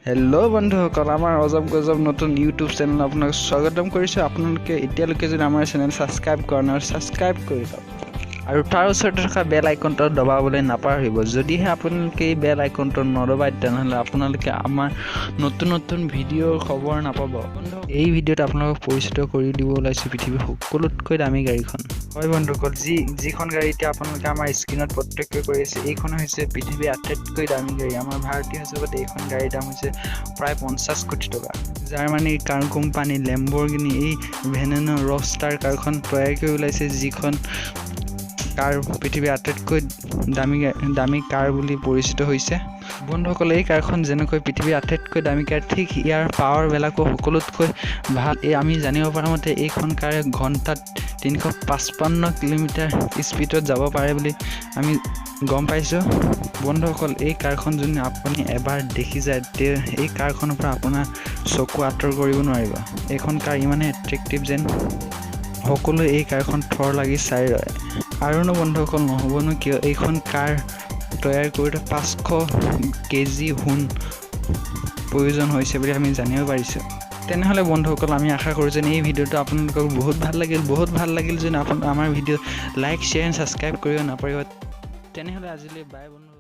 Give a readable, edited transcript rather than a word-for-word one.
Hello' বন্ধুসকল, আমাৰ অজব গজব নতুন ইউটিউব চেনেল আপোনাক স্বাগতম কৰিছোঁ। আপোনালোকে এতিয়ালৈকে যদি আমাৰ চেনেল ছাবস্ক্ৰাইব কৰা নাই, ছাবস্ক্ৰাইব কৰি লওক আৰু তাৰ ওচৰতে থকা বেল আইকনটো দবাবলৈ নাপাহৰিব। যদিহে আপোনালোকে এই বেল আইকনটো নদবায় তেনেহ'লে আপোনালোকে আমাৰ নতুন নতুন ভিডিঅ'ৰ খবৰ নাপাব। এই ভিডিঅ'ত আপোনালোকক পৰিচিত কৰি দিব ওলাইছোঁ পৃথিৱীৰ সকলোতকৈ দামী গাড়ীখন। হয় বন্ধুসকল, যিখন গাড়ী এতিয়া আপোনালোকে আমাৰ স্ক্ৰীণত প্ৰত্যক্ষ কৰি আছে, এইখন হৈছে পৃথিৱীৰ আটাইতকৈ দামী গাড়ী। আমাৰ ভাৰতীয় হিচাপত এইখন গাড়ীৰ দাম হৈছে প্ৰায় 50 কোটি টকা। জাৰ্মানীৰ কাৰ কোম্পানী লেম্বৰগিনি এই ভেনেনো ৰ'ষ্টাৰ কাৰখন তৈয়াৰ কৰি ওলাইছে, যিখন কাৰ পৃথিৱীৰ আটাইতকৈ দামী কাৰ বুলি পৰিচিত হৈছে। বন্ধুসকল, এই কাৰখন যেনেকৈ পৃথিৱীৰ আটাইতকৈ দামী কাৰ, ঠিক ইয়াৰ পাৱাৰবিলাকো সকলোতকৈ ভাল। আমি জানিব পৰা মতে এইখন কাৰে ঘণ্টাত 355 কিলোমিটাৰ স্পীডত যাব পাৰে বুলি আমি গম পাইছোঁ। বন্ধুসকল, এই কাৰখন যদি আপুনি এবাৰ দেখি যায় এই কাৰখনৰ পৰা আপোনাৰ চকু আঁতৰ কৰিব নোৱাৰিব। এইখন কাৰ ইমানেই এট্ৰেক্টিভ যেন সকলোৱে এই কাৰখন থৰ লাগি চাই ৰয়। আৰুনো বন্ধুসকল নহ'বনো কিয়, এইখন কাৰ তৈয়াৰ কৰোঁতে 500 কেজি সোণ প্ৰয়োজন হৈছে বুলি আমি জানিব পাৰিছোঁ। তেনেহ'লে বন্ধুসকল, আমি আশা কৰোঁ যে এই ভিডিঅ'টো আপোনালোকক বহুত ভাল লাগিল। যদি আমাৰ video' like, share and subscribe কৰিব নাপাৰিব, তেনেহ'লে আজিলৈ বাই বন্ধু।